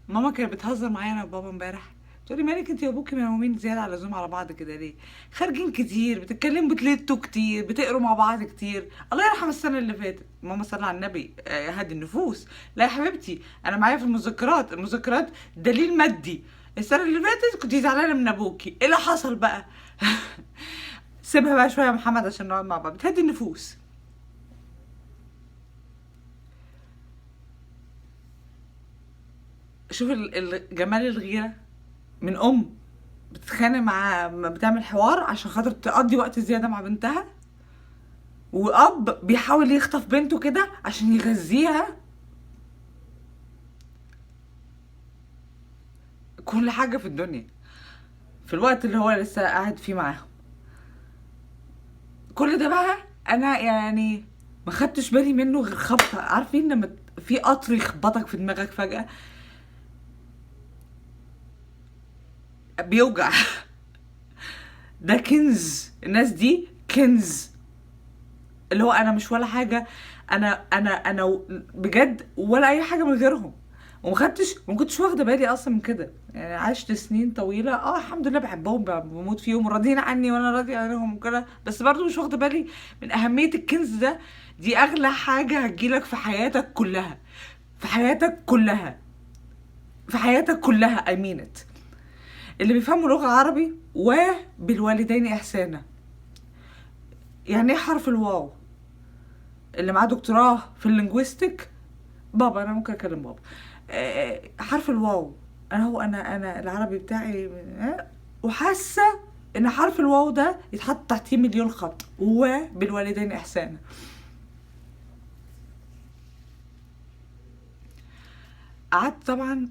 ماما كانت بتهزر معايا انا وبابا امبارح، تقولي مالك انت وابوكي منومين زياده على اللزوم على بعض كده ليه؟ خارجين كتير، بتتكلموا بتلتوا كتير، بتقروا مع بعض كتير. الله يرحم السنه اللي فاتت، ماما صلى على النبي، هدي النفوس. لا يا حبيبتي، انا معايا في المذكرات، المذكرات دليل مادي. السنه اللي فاتت كنت زعلانه من ابوكي، ايه اللي حصل بقى؟ سيبها بقى شويه يا محمد عشان نقعد مع بعض، بتهدي النفوس. شوف جمال الغيره من ام بتتخانق مع بتعمل حوار عشان خاطر تقضي وقت زيادة مع بنتها، وأب بيحاول يخطف بنته كده عشان يغذيها. كل حاجة في الدنيا في الوقت اللي هو لسه قاعد فيه معاهم. كل ده بقى أنا يعني ما خدتش بالي منه غير خبطة. عارفين لما في قطر يخبطك في دماغك فجأة؟ بيوجع. ده كنز، الناس دي كنز. اللي هو انا مش ولا حاجه، انا بجد ولا اي حاجه من غيرهم. ما كنتش واخده بالي اصلا من كده. يعني عشت سنين طويله، الحمد لله بحبهم، بموت فيهم وراضيين عني وانا راضيه عنهم وكده، بس برضو مش واخده بالي من اهميه الكنز ده. دي اغلى حاجه هتجيلك في حياتك كلها، في حياتك كلها، في حياتك كلها. امينت اللي بيفهموا لغه عربي وبالوالدين احسانا. يعني ايه حرف الواو؟ اللي معاه دكتوراه في اللينجويستيك، بابا انا ممكن اكلم بابا. حرف الواو، انا العربي بتاعي وحاسه ان حرف الواو ده يتحط تحتيه مليون خط، وبالوالدين احسانا. قعدت طبعا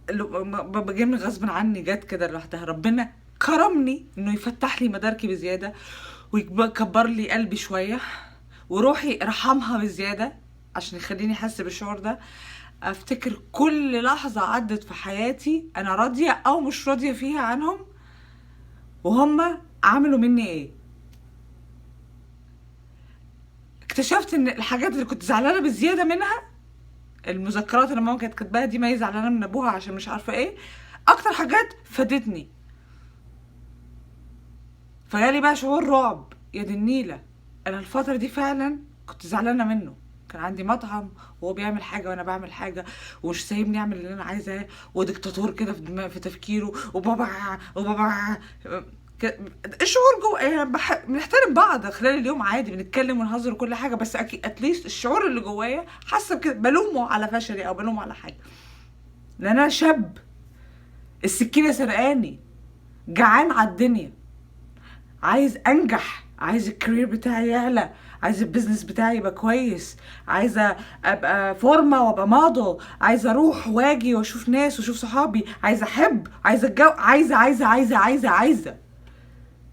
بجيب غصب عني، جت كده لوحدها. ربنا كرمني انه يفتح لي مداركي بزياده ويكبر لي قلبي شويه وروحي رحمها بزياده عشان يخليني احس بالشعور ده. افتكر كل لحظه عدت في حياتي انا راضيه او مش راضيه فيها عنهم، وهم عملوا مني ايه. اكتشفت ان الحاجات اللي كنت زعلانه بزياده منها، المذكرات اللي ماما كانت كاتباها دي، ما هي زعلانه من ابوها عشان مش عارفه ايه، اكتر حاجات فادتني. فجالي بقى شعور رعب، يا دي النيله. انا الفتره دي فعلا كنت زعلانه منه. كان عندي مطعم وهو بيعمل حاجه وانا بعمل حاجه، ومش سايبني اعمل اللي انا عايزاه، وديكتاتور كده في في تفكيره، وبابا. الشعور جوه يعني بنحترم بعض خلال اليوم عادي، بنتكلم ونهزر وكل حاجه، بس اكيد اتليست الشعور اللي جوايا حاسه بكده، بلومه على فشلي او بلومه على حاجه. لان انا شاب، السكينه سرقاني، جعان على الدنيا، عايز انجح، عايز الكارير بتاعي يعلى، عايز البيزنس بتاعي يبقى كويس، عايزه ابقى فورمه وابقى موديل، عايزه اروح واجي واشوف ناس واشوف صحابي، عايزه احب، عايزه عايزه.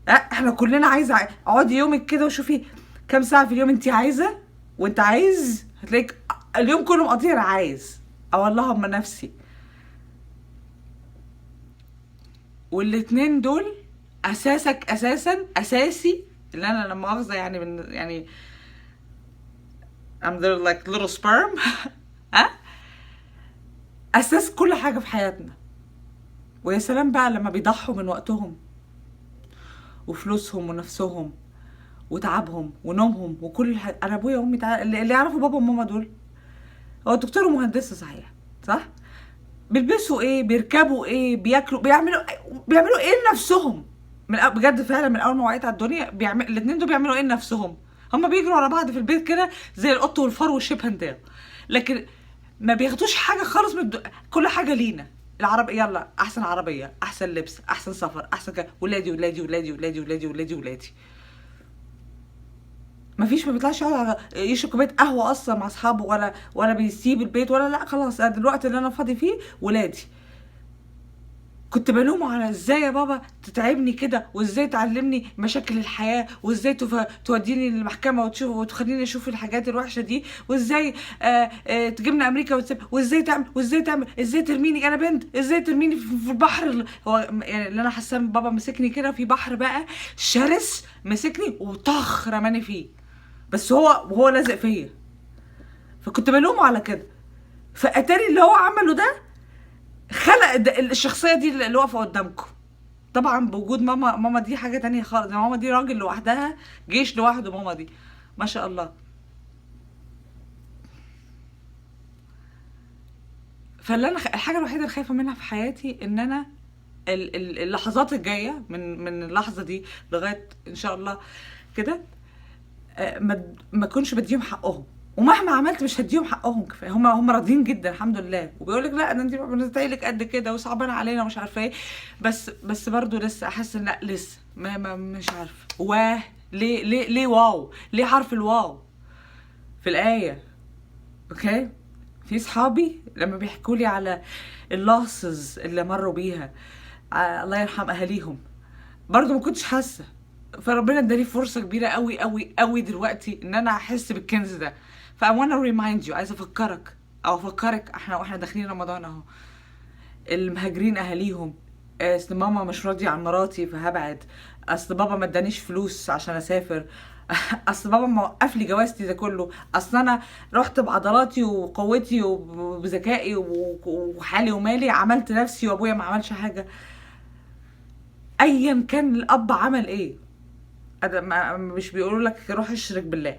احنا كلنا عايزه. اقعدي يومك كده وشوفي كام ساعه في اليوم انت عايزه، وانت عايز هتلاقيك اليوم كله مقضيه انا عايز، او اللهم نفسي. والاتنين دول اساسي. اللي انا لما مؤاخذه يعني من يعني I'm there like little sperm. ها، اساس كل حاجه في حياتنا. ويا سلام بقى لما بيضحوا من وقتهم وفلوسهم ونفسهم وتعبهم ونومهم وكل انا ابويا وامي اللي يعرفوا بابا وماما دول، هو دكتور ومهندسه صحيح، صح؟ بيلبسوا ايه، بيركبوا ايه، بياكلوا، بيعملوا ايه لنفسهم. بجد فعلا من اول ما وعيت على الدنيا الاتنين دول بيعملوا ايه لنفسهم. هما بيجروا ورا بعض في البيت كده زي القط والفار والشيبهندال، لكن ما بياخدوش حاجه خالص كل حاجه لينا. العربية، يلا احسن عربيه، احسن لبس، احسن سفر، احسن كده، ولادي ولادي ولادي ولادي ولادي ولادي ولادي. ما بيطلعش يقعد يشرب كوبايه قهوه اصلا مع اصحابه، ولا بيسيب البيت، ولا لا خلاص أنا الوقت اللي انا فاضي فيه ولادي. كنت بلومه على ازاي يا بابا تتعبني كده، وازاي تعلمني مشاكل الحياه، وازاي توديني للمحكمه وتشوف وتخليني اشوف الحاجات الوحشه دي، وازاي تجيبني امريكا وازاي تعمل ازاي ترميني انا بنت، ازاي ترميني في البحر هو يعني اللي انا حاسه بابا مسكني كده في بحر بقى شرس، مسكني وطخ رماني فيه، بس هو لازق فيا. فكنت بلومه على كده. فاتاري اللي هو عمله ده خلق الشخصيه دي اللي واقفه قدامكم. طبعا بوجود ماما. ماما دي حاجه تانية خالص، ماما دي راجل لوحدها، جيش لوحده ماما دي، ما شاء الله. فاللي انا الحاجه الوحيده اللي خايفه منها في حياتي ان انا اللحظات الجايه من اللحظه دي لغايه ان شاء الله كده، ما اكونش بديهم حقهم. ومهما عملت مش هديهم حقهم كفايه. هم راضيين جدا الحمد لله، وبيقول لك لا ده انت بنتايلك قد كده وصعبان علينا ومش عارفه ايه. بس برضو لسه احس ان لا، لسه ما مش عارفه. واه، ليه واو؟ ليه حرف الواو في الايه؟ اوكي. في صحابي لما بيحكوا لي على اللوسز اللي مروا بيها، الله يرحم اهاليهم، برضو ما كنتش حاسه. فربنا اداني فرصه كبيره قوي قوي قوي دلوقتي ان انا احس بالكنز ده. ف I wanna remind you، عايزه افكرك او افكرك واحنا داخلين رمضان اهو. المهاجرين اهاليهم، اصل ماما مش راضيه عن مراتي فهبعد، اصل بابا ما ادانيش فلوس عشان اسافر، اصل بابا موقف لي جوازتي ده كله، اصل انا رحت بعضلاتي وقوتي وبذكائي وحالي ومالي عملت نفسي وابويا ما عملش حاجه. ايا كان الاب عمل ايه، مش بيقولوا لك روح اشرك بالله،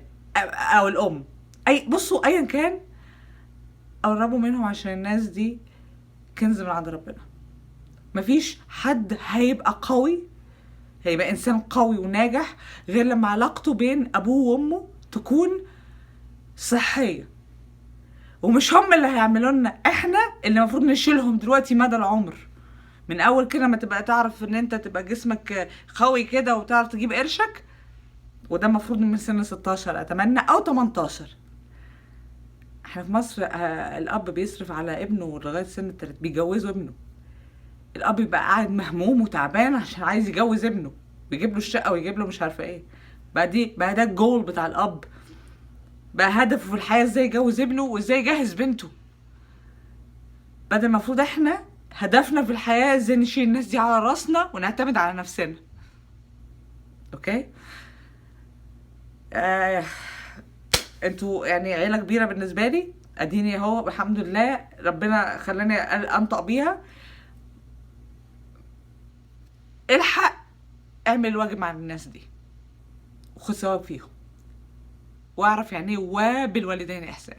او الام، اي بصوا ايا كان قربوا منهم عشان الناس دي كنز من عند ربنا. مفيش حد هيبقى قوي، هيبقى انسان قوي وناجح غير لما علاقته بين ابوه وامه تكون صحيه. ومش هم اللي هيعملوا لنا، احنا اللي المفروض نشيلهم دلوقتي مدى العمر. من اول كده ما تبقى تعرف ان انت تبقى جسمك قوي كده وتعرف تجيب قرشك، وده المفروض من سن 16 اتمنى او 18. احنا في مصر الاب بيصرف على ابنه لغايه سن بيجوزوا ابنه. الاب يبقى قاعد مهموم وتعبان عشان عايز يجوز ابنه، ويجيب له الشقه ويجيب له مش عارفه ايه. بقى ده الجول بتاع الاب، بقى هدفه في الحياه ازاي يجوز ابنه وازاي يجهز بنته. بدل المفروض احنا هدفنا في الحياه ازاي نشيل الناس دي على راسنا ونعتمد على نفسنا. اوكي. انتوا يعني عيله كبيره بالنسبه لي، اديني اهو الحمد لله ربنا خلاني انطق بيها. الحق اعمل الواجب مع الناس دي وخد ثواب فيهم، واعرف يعني ايه وبالوالدين احسان.